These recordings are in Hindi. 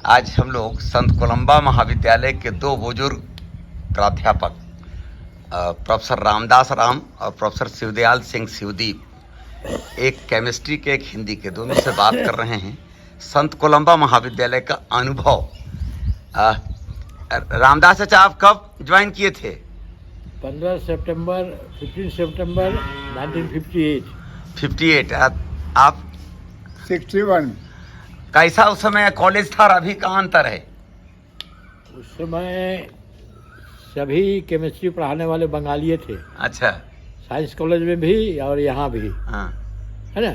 आज हम लोग संत कोलंबा महाविद्यालय के दो बुजुर्ग प्राध्यापक प्रोफेसर रामदास राम और प्रोफेसर शिवदयाल सिंह शिवदीप, एक केमिस्ट्री के एक हिंदी के, दोनों से बात कर रहे हैं संत कोलंबा महाविद्यालय का अनुभव। रामदास चाचा, आप कब ज्वाइन किए थे? 15 सितंबर 1958। 58। आप 61। कैसा उस समय कॉलेज था और अभी का अंतर है? उस समय सभी केमिस्ट्री पढ़ाने वाले बंगाली थे। अच्छा। साइंस कॉलेज में भी और यहाँ भी, हाँ। है ना।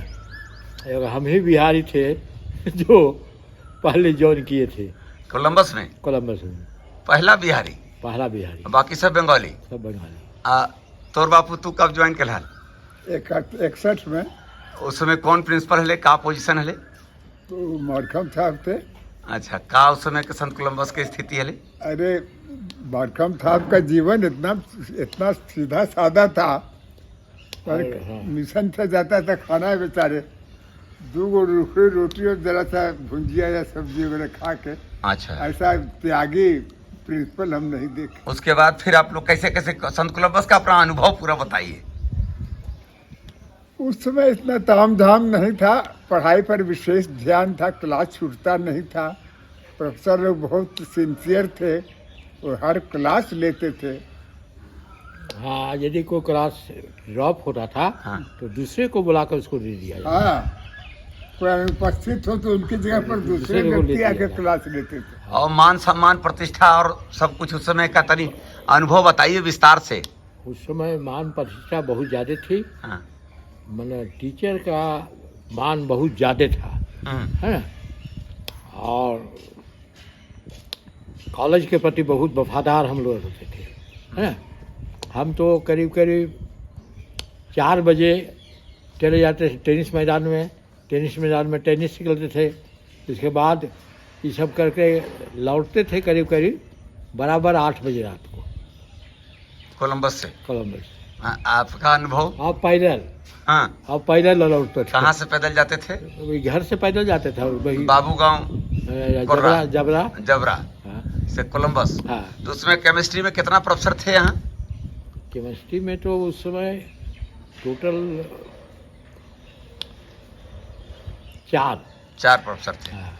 हम ही बिहारी थे जो पहले ज्वाइन किए थे कोलंबस में। कोलंबस में पहला बिहारी, बाकी सब बंगाली। सब बंगाली। तोर बापू तू कब ज्वाइन कर? 61 में। उस समय कौन प्रिंसिपल हले, का पोजीशन हले? तो मरखम साहब थे। अच्छा, का उस समय के संत कोलंबस की स्थिति हले? अरे मरखम साहब का जीवन इतना सीधा साधा था, पर मिशन से जाता था खाना बेचारे 2 रोटी और जरा सा भुंजिया या सब्जी वगैरह खा के। अच्छा। ऐसा त्यागी प्रिंसिपल हम नहीं देखे। उसके बाद फिर आप लोग कैसे कैसे संत कोलंबस का अपना अनुभव पूरा बताइए। उस समय इतना ताम झाम नहीं था, पढ़ाई पर विशेष ध्यान था, क्लास छूटता नहीं था, प्रोफेसर लोग बहुत सिंसियर थे, वो हर क्लास लेते थे। हाँ, यदि कोई क्लास ड्रॉप होता था, हाँ, तो दूसरे को बुलाकर उसको दे दिया जाता। हाँ, कोई अनुपस्थित हो तो उनकी जगह पर दूसरे व्यक्ति आके क्लास लेते थे। और मान सम्मान प्रतिष्ठा और सब कुछ उस समय का तनी अनुभव बताइए विस्तार से। उस समय मान प्रतिष्ठा बहुत ज़्यादा थी। हाँ। मैंने टीचर का मान बहुत ज़्यादा था, है ना। और कॉलेज के प्रति बहुत वफादार हम लोग होते थे, है ना। हम तो करीब 4 बजे चले जाते थे टेनिस मैदान में टेनिस खेलते थे। इसके बाद ये सब करके लौटते थे करीब बराबर 8 बजे रात को कोलंबस से। आपका अनुभव? आप पैदल। हाँ। आप पैदल लौटते थे। कहाँ से पैदल जाते थे? वही घर से पैदल जाते थे, वही बाबू गांव जबरा हाँ। से कोलंबस। हाँ। तो उसमें केमिस्ट्री में कितना प्रोफेसर थे यहाँ? केमिस्ट्री में तो उस समय टोटल 4 प्रोफेसर थे। हाँ।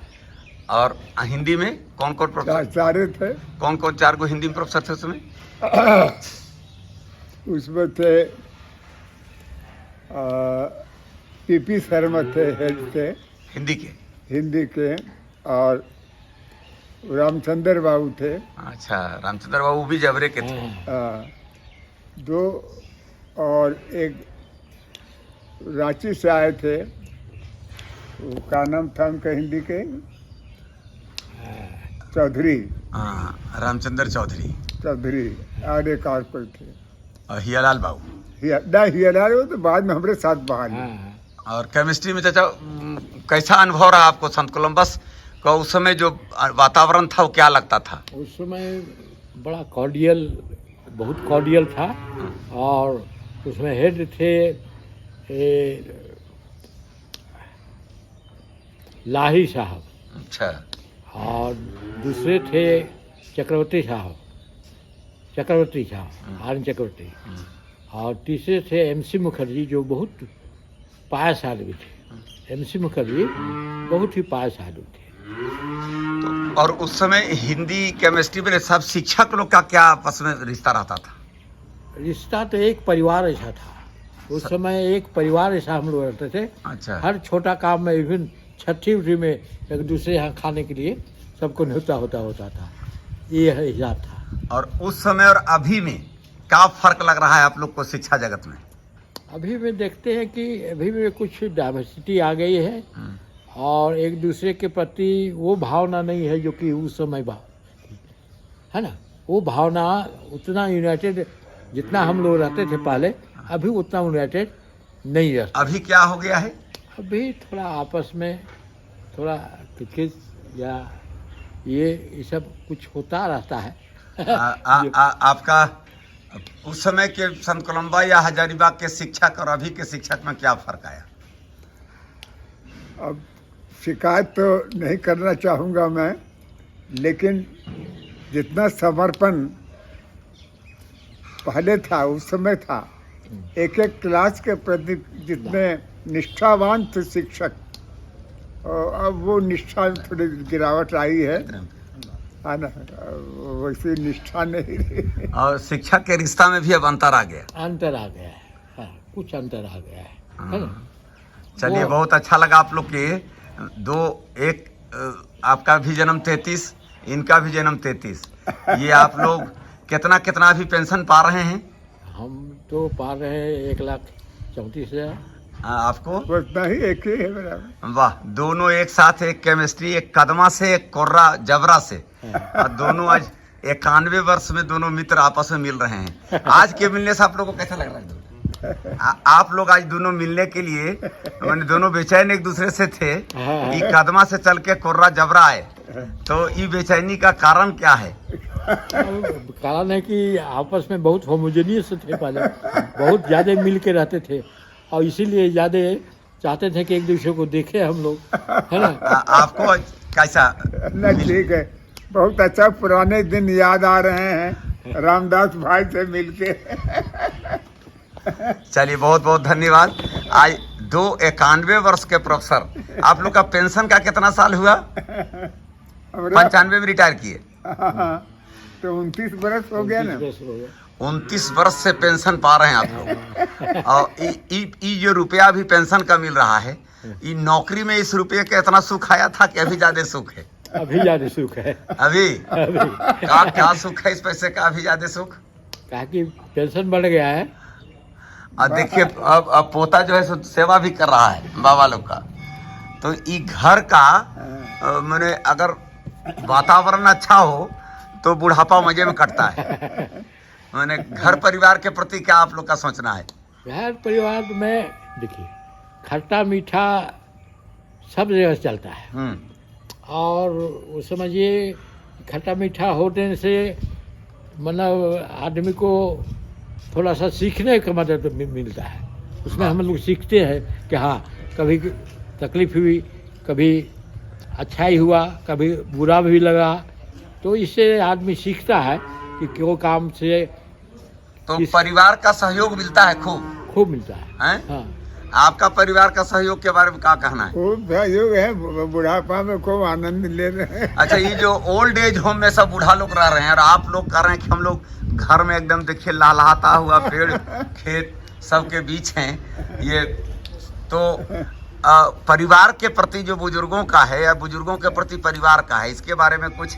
और हिंदी में कौन कौन प्रोफेसर? 4 थे। कौन 4 को हिंदी में प्रोफेसर थे उसमें? उसमें थे पीपी शर्मा थे, हेड थे हिंदी के, और रामचंद्र बाबू थे। अच्छा, रामचंद्र बाबू भी जबरे के थे। 2 और एक रांची से आए थे, वो का नाम था उनका हिंदी के? चौधरी। हाँ, रामचंद्र चौधरी। और एक और कोई थे, हियालाल बाबू। हियालाल वो तो बाद में हमारे साथ बाहर। और केमिस्ट्री में चाचा कैसा अनुभव रहा आपको? संत कोलंबस का उस समय जो वातावरण था वो क्या लगता था? उस समय बड़ा कॉर्डियल, बहुत कॉर्डियल था। और उसमें हेड थे लाही साहब। अच्छा। और दूसरे थे चक्रवर्ती साहब, आर्यन चक्रवर्ती। और तीसरे थे MC मुखर्जी, जो बहुत पायस आदमी थे। MC मुखर्जी बहुत ही पायस आदमी थे। तो और उस समय हिंदी केमिस्ट्री में सब शिक्षक लोग का क्या आपस में रिश्ता रहता था? रिश्ता तो एक परिवार ऐसा था उस समय, एक परिवार ऐसा हम लोग रहते थे। अच्छा। हर छोटा काम में, इवन छठी उठी में एक दूसरे यहाँ खाने के लिए सबको न्योता होता था। ये हिसाब था। और उस समय और अभी में क्या फर्क लग रहा है आप लोग को शिक्षा जगत में? अभी में देखते हैं कि अभी में कुछ डाइवर्सिटी आ गई है, और एक दूसरे के प्रति वो भावना नहीं है जो कि उस समय है ना। वो भावना उतना यूनाइटेड जितना हम लोग रहते थे पहले, अभी उतना यूनाइटेड नहीं रहता। अभी क्या हो गया है? अभी थोड़ा आपस में थोड़ा किचकिच या ये सब कुछ होता रहता है। आपका उस समय के संत कोलंबा या हजारीबाग के शिक्षक और अभी के शिक्षक में क्या फर्क आया? अब शिकायत तो नहीं करना चाहूँगा मैं, लेकिन जितना समर्पण पहले था उस समय था, एक एक क्लास के प्रति जितने निष्ठावान थे शिक्षक, और अब वो निष्ठा में थोड़ी गिरावट आई है ना, वैसी निष्ठा नहीं रही। और शिक्षक के रिश्ता में भी अब अंतर आ गया। अंतर आ गया है, हाँ, कुछ अंतर आ गया है ना। चलिए, वो- बहुत अच्छा लगा आप लोग के दो, एक आपका भी जन्म 33, इनका भी जन्म 33। ये आप लोग कितना कितना अभी पेंशन पा रहे हैं? हम तो पा रहे हैं 1,34,000। आपको उतना ही एक ही है बराबर। वाह, दोनों एक साथ, एक केमिस्ट्री, एक कदमा से, एक कोर्रा जबरा से, और दोनों आज 91 वर्ष में दोनों मित्र आपस में मिल रहे हैं। आज के मिलने से आप लोगों को कैसा लग रहा है? आप लोग आज दोनों मिलने के लिए, मैंने दोनों बेचैन एक दूसरे से थे। ये कदमा से चल के कोर्रा जबरा आए, तो ये बेचैनी का कारण क्या है? कारण है कि आपस में बहुत होमोजेनियस थे पहले, बहुत ज़्यादा मिल के रहते थे, और इसीलिए ज़्यादा चाहते थे कि एक दूसरे को देखे हम लोग, है ना। आपको कैसा? नहीं, ठीक है, बहुत अच्छा, पुराने दिन याद आ रहे हैं रामदास भाई से मिलके। चलिए, बहुत बहुत धन्यवाद। आज 91 वर्ष के प्रोफेसर, आप लोग का पेंशन का कितना साल हुआ? 95 में रिटायर किए, तो 29 बरस हो गया ना। 29 वर्ष से पेंशन पा रहे हैं आप लोग। और ई जो रुपया भी पेंशन का मिल रहा है, ये नौकरी में इस रुपये का इतना सुख आया था कि अभी ज्यादा सुख है? अभी ज़्यादा सुख है। अभी क्या सुख है इस पैसे का? अभी ज्यादा सुख, कहा कि पेंशन बढ़ गया है। और देखिए अब पोता जो है सो सेवा भी कर रहा है बाबा लोग का। तो ये घर का मैंने अगर वातावरण अच्छा हो तो बुढ़ापा मजे में कटता है। मैंने घर परिवार के प्रति क्या आप लोग का सोचना है? घर परिवार में देखिए, खट्टा मीठा सब जगह चलता है, और वो समझिए खट्टा मीठा होने से मतलब आदमी को थोड़ा सा सीखने का मदद मिलता है। उसमें हम लोग सीखते हैं कि हाँ, कभी तकलीफ हुई, कभी अच्छा ही हुआ, कभी बुरा भी लगा, तो इससे आदमी सीखता है कि क्यों काम से तो परिवार का सहयोग मिलता है, खूब मिलता है। हैं? हाँ, आपका परिवार का सहयोग के बारे में क्या कहना है? खूब सहयोग है, बुढ़ापा में खूब आनंद ले रहे हैं। अच्छा, ये जो ओल्ड एज होम में सब बूढ़ा लोग रह रहे हैं, और आप लोग कह रहे हैं कि हम लोग घर में एकदम देखिए लहलहाता हुआ पेड़ खेत सबके बीच हैं, ये तो परिवार के प्रति जो बुजुर्गों का है, या बुजुर्गों के प्रति परिवार का है, इसके बारे में कुछ?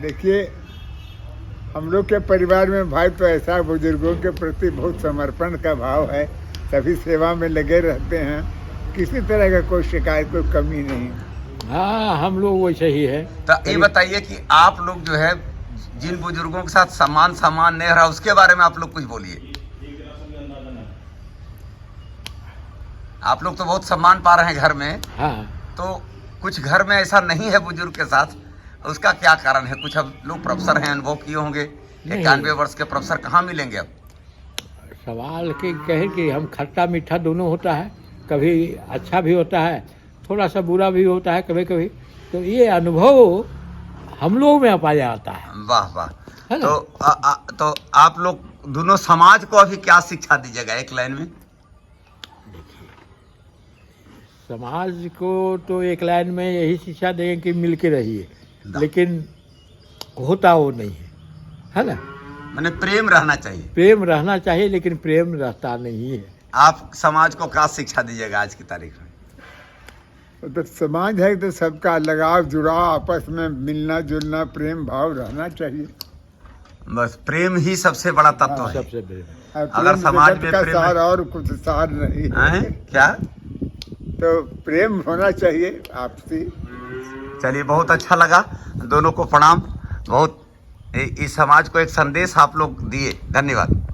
देखिए, हम लोग के परिवार में भाई तो ऐसा बुजुर्गों के प्रति बहुत समर्पण का भाव है, सभी सेवा में लगे रहते हैं, किसी तरह का कोई शिकायत, कोई कमी नहीं। हाँ, हम लोग वैसे ही है। तो ये बताइए कि आप लोग जो है जिन बुजुर्गों के साथ सम्मान नहीं रहा, उसके बारे में आप लोग कुछ बोलिए। आप लोग तो बहुत सम्मान पा रहे हैं घर में, हाँ, तो कुछ घर में ऐसा नहीं है बुजुर्ग के साथ, उसका क्या कारण है? कुछ अब लोग प्रोफेसर हैं, अनुभव किए होंगे, 91 वर्ष के प्रोफेसर कहाँ मिलेंगे अब? सवाल के कहे कि हम खट्टा मीठा दोनों होता है, कभी अच्छा भी होता है, थोड़ा सा बुरा भी होता है कभी कभी, तो ये अनुभव हम लोग में पाया जाता है। वाह वाह। है ना? तो आप लोग दोनों समाज को अभी क्या शिक्षा दीजिएगा एक लाइन में? समाज को तो एक लाइन में यही शिक्षा देंगे कि मिल के रहिए, लेकिन होता वो नहीं है ना। मैंने प्रेम रहना चाहिए, प्रेम रहना चाहिए, लेकिन प्रेम रहता नहीं है। आप समाज को क्या शिक्षा दीजिएगा आज की तारीख में? तो समाज है तो सबका लगाव जुड़ाव, आपस में मिलना जुलना, प्रेम भाव रहना चाहिए। बस प्रेम ही सबसे बड़ा तत्व है। सबसे प्रेम। अगर समाज में का प्रेम सार और कुछ सार नहीं हैं? क्या? तो प्रेम होना चाहिए आपसी। चलिए, बहुत अच्छा लगा, दोनों को प्रणाम। बहुत इस समाज को एक संदेश आप लोग दिए, धन्यवाद।